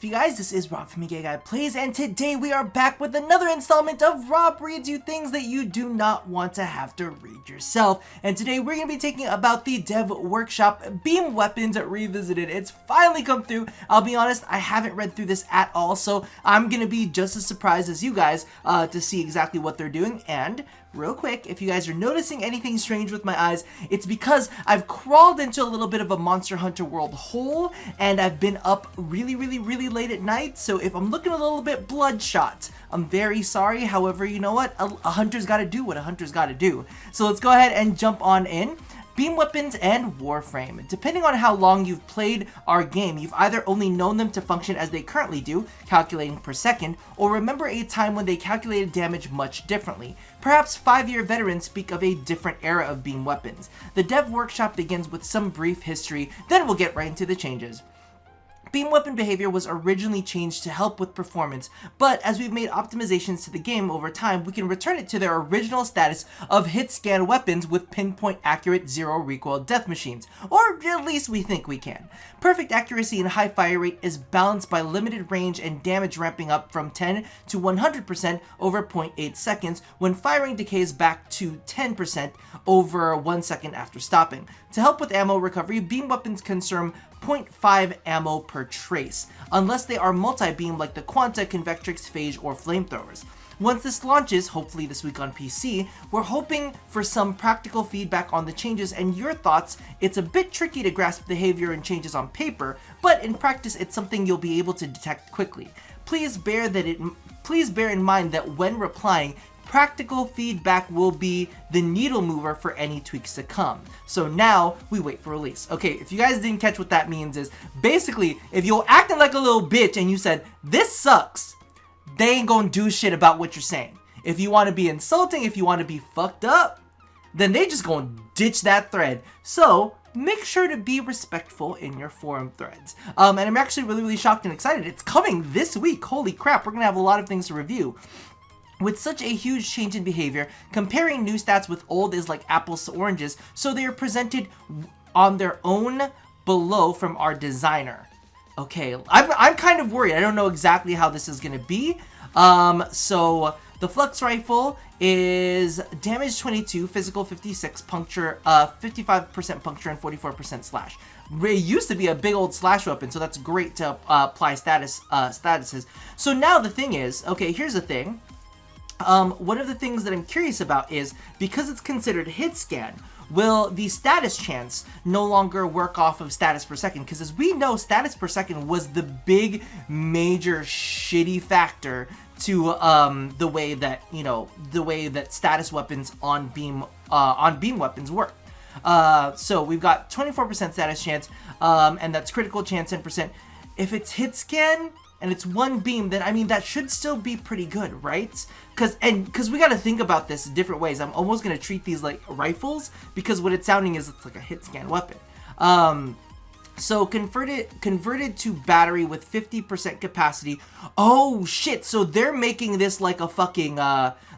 up, you guys? This is Rob from Guy Plays, and today we are back with another installment of Rob Reads You Things That You Do Not Want to Have to Read Yourself. And today we're going to be taking about the Dev Workshop Beam Weapons Revisited. It's finally come through. I'll be honest, I haven't read through this at all, so I'm going to be just as surprised as you guys to see exactly what they're doing. And real quick, if you guys are noticing anything strange with my eyes, it's because I've crawled into a little bit of a Monster Hunter World hole, and I've been up really late at night, so if I'm looking a little bit bloodshot, I'm very sorry. However, you know what? A hunter's gotta do what a hunter's gotta do. So let's go ahead and jump on in. Beam weapons and Warframe. Depending on how long you've played our game, you've either only known them to function as they currently do, calculating per second, or remember a time when they calculated damage much differently. Perhaps 5-year veterans speak of a different era of beam weapons. The Dev Workshop begins with some brief history, then we'll get right into the changes. Beam weapon behavior was originally changed to help with performance, but as we've made optimizations to the game over time, we can return it to their original status of hit-scan weapons with pinpoint accurate zero recoil death machines, or at least we think we can. Perfect accuracy and high fire rate is balanced by limited range and damage ramping up from 10 to 100% over 0.8 seconds when firing decays back to 10% over 1 second after stopping. To help with ammo recovery, beam weapons consume 0.5 ammo per trace, unless they are multi-beam like the Quanta, Convectrix, Phage, or Flamethrowers. Once this launches, hopefully this week on PC, we're hoping for some practical feedback on the changes and your thoughts. It's a bit tricky to grasp behavior and changes on paper, but in practice it's something you'll be able to detect quickly. Please bear in mind that when replying, practical feedback will be the needle mover for any tweaks to come. So now we wait for release. Okay, if you guys didn't catch what that means is basically if you're acting like a little bitch and you said, "This sucks," they ain't gonna do shit about what you're saying. If you want to be insulting, if you want to be fucked up, then they just gonna ditch that thread. So make sure to be respectful in your forum threads. And I'm actually really shocked and excited. It's coming this week. Holy crap, we're gonna have a lot of things to review. With such a huge change in behavior, comparing new stats with old is like apples to oranges, so they are presented on their own below from our designer. Okay, I'm kind of worried. I don't know exactly how this is going to be. So the Flux Rifle is damage 22, physical 56, puncture 55% puncture, and 44% slash. It used to be a big old slash weapon, so that's great to apply statuses. So now the thing is, okay, here's the thing. One of the things that I'm curious about is, because it's considered hit scan, will the status chance no longer work off of status per second? Because as we know, status per second was the big major shitty factor to the way that status weapons on beam weapons work. So we've got 24% status chance, and that's critical chance 10%. If it's hit scan and it's one beam, then I mean that should still be pretty good, right? Because we got to think about this in different ways. I'm almost gonna treat these like rifles, because what it's sounding is it's like a hit scan weapon. So converted to battery with 50% capacity. Oh shit! So they're making this like a fucking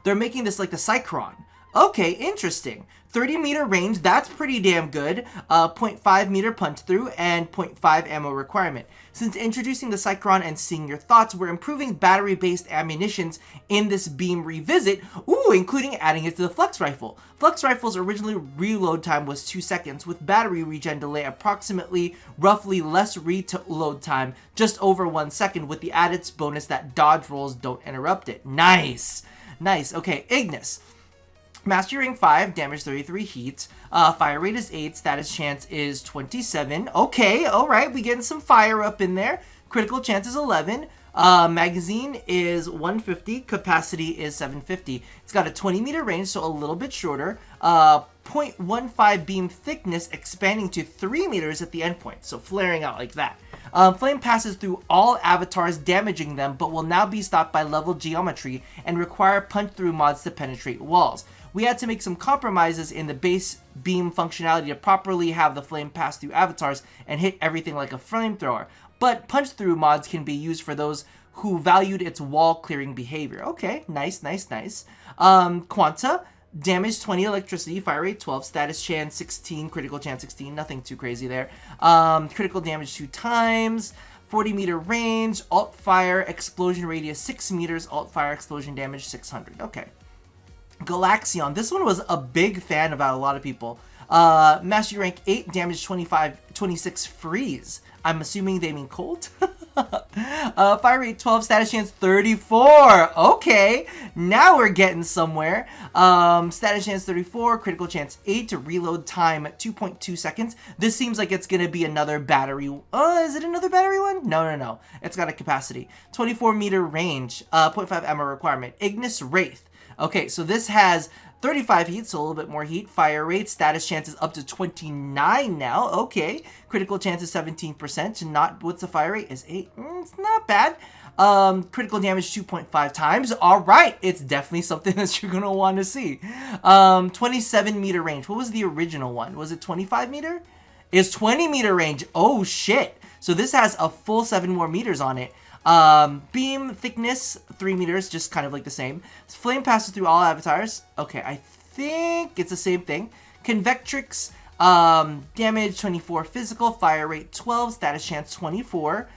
they're making this like the Cycron. Okay, interesting. 30 meter range, that's pretty damn good. 0.5 meter punch through and 0.5 ammo requirement. Since introducing the Cycron and seeing your thoughts, we're improving battery-based ammunitions in this beam revisit, including adding it to the Flux Rifle. Flux Rifle's original reload time was 2 seconds, with battery regen delay roughly less reload time, just over 1 second, with the added bonus that dodge rolls don't interrupt it. Nice! Nice. Okay, Ignis. Mastery rank 5, damage 33 heat, fire rate is 8, status chance is 27. Okay, alright, we getting some fire up in there. Critical chance is 11. Magazine is 150, capacity is 750. It's got a 20 meter range, so a little bit shorter. 0.15 beam thickness, expanding to 3 meters at the endpoint, so flaring out like that. Flame passes through all avatars, damaging them, but will now be stopped by level geometry and require punch-through mods to penetrate walls. We had to make some compromises in the base beam functionality to properly have the flame pass through avatars and hit everything like a flamethrower, but punch-through mods can be used for those who valued its wall-clearing behavior. Okay, nice. Quanta. Damage 20, electricity, fire rate 12, status chance 16, critical chance 16, nothing too crazy there. Critical damage 2 times, 40 meter range, alt fire, explosion radius 6 meters, alt fire, explosion damage 600. Okay. Galaxian. This one was a big fan about a lot of people. Mastery rank 8, damage 26 freeze. I'm assuming they mean cold. Fire rate 12, status chance 34. Okay, now we're getting somewhere. Status chance 34, critical chance 8, reload time 2.2 seconds. This seems like it's gonna be another battery. Is it another battery one? No. It's got a capacity. 24 meter range, 0.5 ammo requirement. Ignis Wraith. Okay, so this has 35 heat, so a little bit more heat. Fire rate, status chances up to 29 now. Okay, critical chance is 17%. Not, what's the fire rate? Is 8. It's not bad. Critical damage 2.5 times. All right, it's definitely something that you're gonna want to see. 27 meter range. What was the original one? Was it 25 meter? It's 20 meter range. Oh shit! So this has a full 7 more meters on it. Beam thickness 3 meters, just kind of like the same. Flame passes through all avatars. Okay, I think it's the same thing. Convectrix, damage 24 physical, fire rate 12, status chance 24.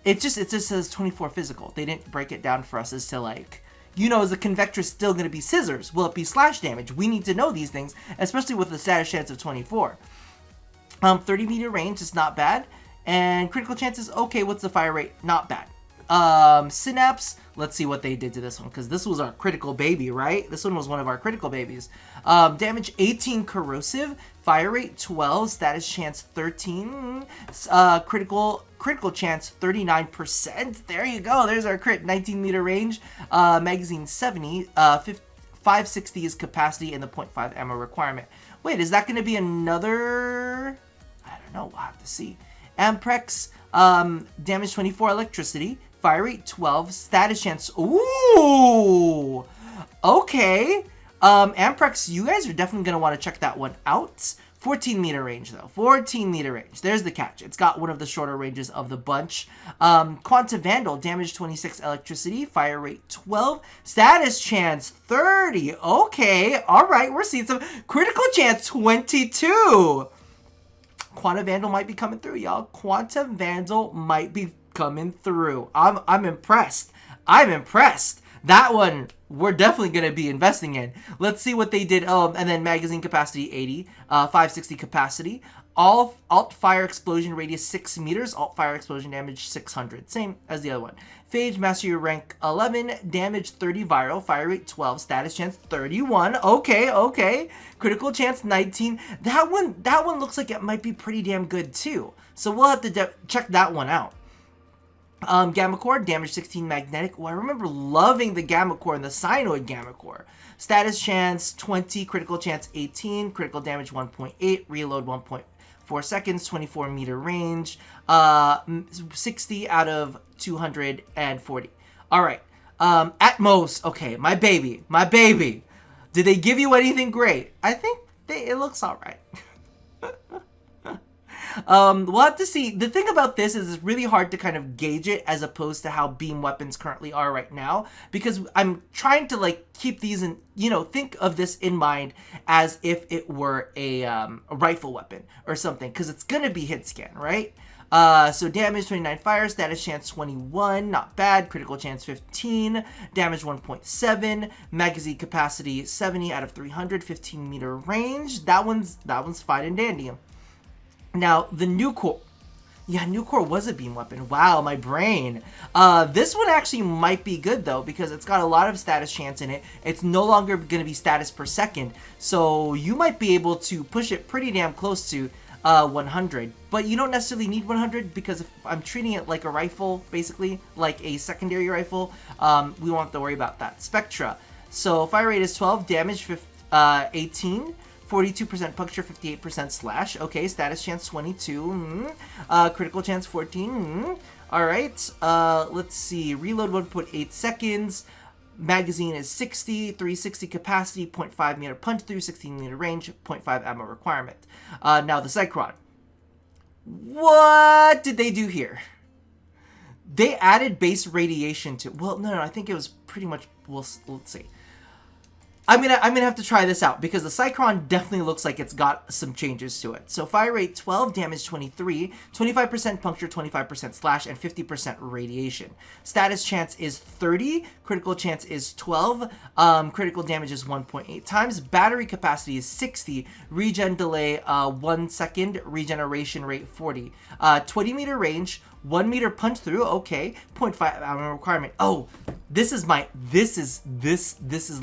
It just says 24 physical. They didn't break it down for us as to like, you know, is the Convectrix still going to be scissors? Will it be slash damage? We need to know these things, especially with the status chance of 24. 30 meter range is not bad. And critical chances, okay, what's the fire rate? Not bad. Synapse, let's see what they did to this one, because this was our critical baby, right? This one was one of our critical babies. Damage 18 corrosive, fire rate 12, status chance 13, critical chance 39%. There you go, there's our crit. 19 meter range, magazine 70, 560 is capacity, and the 0.5 ammo requirement. Wait, is that going to be another? I don't know, we'll have to see. Amprex, damage 24 electricity, fire rate 12, status chance. Ooh, okay. Amprex, you guys are definitely going to want to check that one out. 14 meter range though, 14 meter range. There's the catch. It's got one of the shorter ranges of the bunch. Quanta Vandal, damage 26 electricity, fire rate 12, status chance 30. Okay, all right, we're seeing some critical chance 22. Quanta Vandal might be coming through, y'all. Quanta Vandal might be coming through. I'm impressed. I'm impressed. That one we're definitely going to be investing in. Let's see what they did. And then magazine capacity 80, 560 capacity. Alt fire explosion radius 6 meters. Alt fire explosion damage 600. Same as the other one. Phage mastery rank 11. Damage 30 viral. Fire rate 12. Status chance 31. Okay. Critical chance 19. That one looks like it might be pretty damn good too. So we'll have to check that one out. Gamma Core, damage 16 magnetic. Oh, I remember loving the Gamma Core and the Cyanoid Gamma Core. Status chance 20, critical chance 18, critical damage 1.8, reload 1.4 seconds, 24 meter range, 60 out of 240. All right. Atmos, okay, my baby. Did they give you anything great? I think it looks all right. We'll have to see. The thing about this is it's really hard to kind of gauge it as opposed to how beam weapons currently are right now, because I'm trying to like keep these in, think of this in mind as if it were a rifle weapon or something, because it's gonna be hit scan, right? So damage 29 fire, status chance 21, not bad, critical chance 15, damage 1.7, magazine capacity 70 out of 300, 15 meter range. That one's fine and dandy. Now, the new core. Yeah, new core was a beam weapon. Wow, my brain. This one actually might be good, though, because it's got a lot of status chance in it. It's no longer going to be status per second, so you might be able to push it pretty damn close to 100. But you don't necessarily need 100, because if I'm treating it like a rifle, basically, like a secondary rifle, we won't have to worry about that. Spectra. So, fire rate is 12, damage 18. 42% puncture, 58% slash. Okay, status chance 22. Critical chance 14. All right. Let's see. Reload 1.8 seconds. Magazine is 60. 360 capacity. 0.5 meter punch through. 16 meter range. 0.5 ammo requirement. Now the Cycron. What did they do here? They added base radiation to. Well, no. I think it was pretty much. Let's see. I'm gonna have to try this out because the Cycron definitely looks like it's got some changes to it. So fire rate 12, damage 23, 25% puncture, 25% slash, and 50% radiation. Status chance is 30, critical chance is 12, critical damage is 1.8 times, battery capacity is 60, regen delay 1 second, regeneration rate 40, 20 meter range, 1 meter punch through, okay, 0.5 ammo requirement. Oh, this is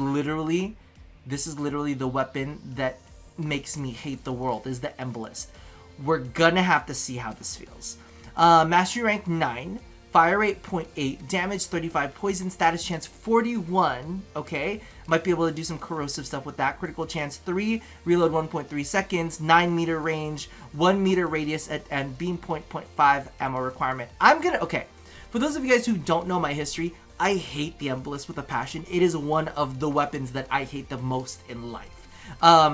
literally the weapon that makes me hate the world, is the Embolist. We're gonna have to see how this feels. Mastery rank 9, fire rate 0.8, damage 35, poison status chance 41, okay, might be able to do some corrosive stuff with that. Critical chance 3, reload 1.3 seconds, 9 meter range, 1 meter radius, and beam point 0.5 ammo requirement. Okay, for those of you guys who don't know my history, I hate the Embolist with a passion. It is one of the weapons that I hate the most in life.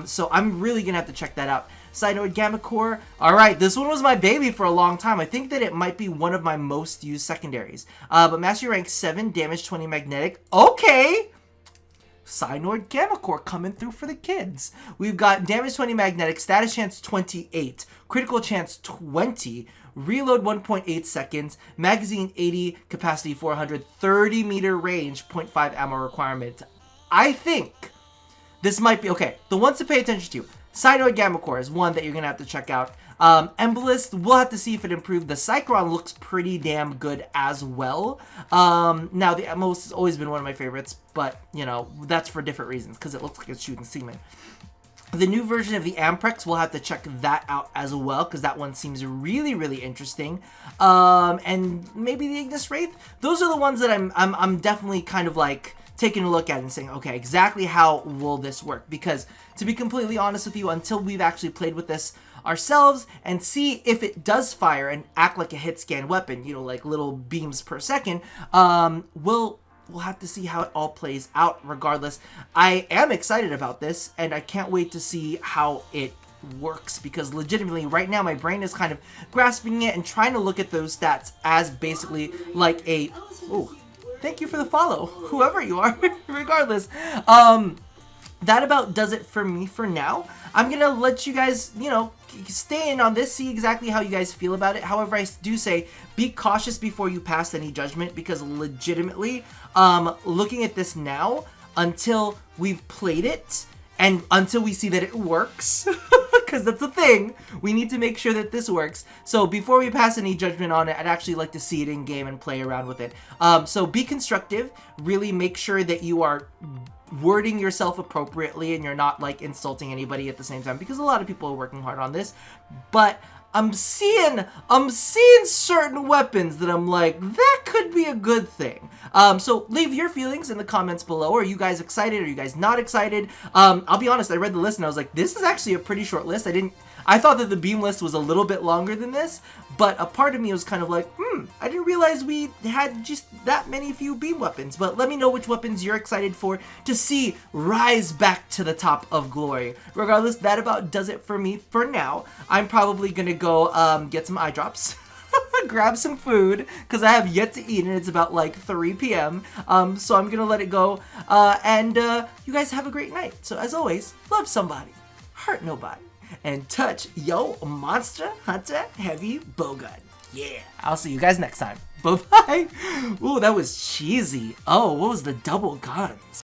So I'm really gonna have to check that out. Cyanoid Gamma Core. Alright, this one was my baby for a long time. I think that it might be one of my most used secondaries. But Mastery rank 7, damage 20 magnetic. Okay! Cyanoid Gamma Core coming through for the kids. We've got damage 20 magnetic, status chance 28, critical chance 20, reload 1.8 seconds, magazine 80, capacity 400, 30 meter range, 0.5 ammo requirement. I think this might be, okay, the ones to pay attention to. Cyanoid Gamma Core is one that you're going to have to check out. Embolist, we'll have to see if it improved. The Cycron looks pretty damn good as well. Now, the Embolist has always been one of my favorites, but, you know, that's for different reasons, because it looks like it's shooting semen. The new version of the Amprex, we'll have to check that out as well, because that one seems really, really interesting. And maybe the Ignis Wraith. Those are the ones that I'm definitely kind of like taking a look at and saying, okay, exactly how will this work? Because to be completely honest with you, until we've actually played with this ourselves and see if it does fire and act like a hit scan weapon, you know, like little beams per second, we'll have to see how it all plays out. Regardless, I am excited about this, and I can't wait to see how it works, because legitimately right now my brain is kind of grasping it and trying to look at those stats as basically like a, oh, thank you for the follow, whoever you are. Regardless, that about does it for me for now. I'm gonna let you guys, you know, stay in on this, see exactly how you guys feel about it. However, I do say be cautious before you pass any judgment, because legitimately, looking at this now, until we've played it and until we see that it works, because that's the thing, we need to make sure that this works. So before we pass any judgment on it, I'd actually like to see it in game and play around with it. So be constructive, really make sure that you are wording yourself appropriately and you're not like insulting anybody at the same time, because a lot of people are working hard on this. But I'm seeing certain weapons that I'm like, that could be a good thing. So leave your feelings in the comments below. Are you guys excited? Are you guys not excited? I'll be honest, I read the list and I was like, this is actually a pretty short list. I thought that the beam list was a little bit longer than this, but a part of me was kind of like, I didn't realize we had just that many few beam weapons. But let me know which weapons you're excited for to see rise back to the top of glory. Regardless, that about does it for me for now. I'm probably gonna go get some eye drops. Grab some food, because I have yet to eat and it's about like 3 p.m. So I'm gonna let it go, and you guys have a great night. So as always, love somebody, hurt nobody, and touch yo monster hunter heavy bowgun. Yeah, I'll see you guys next time. Bye bye. Ooh, that was cheesy. Oh, what was the double guns?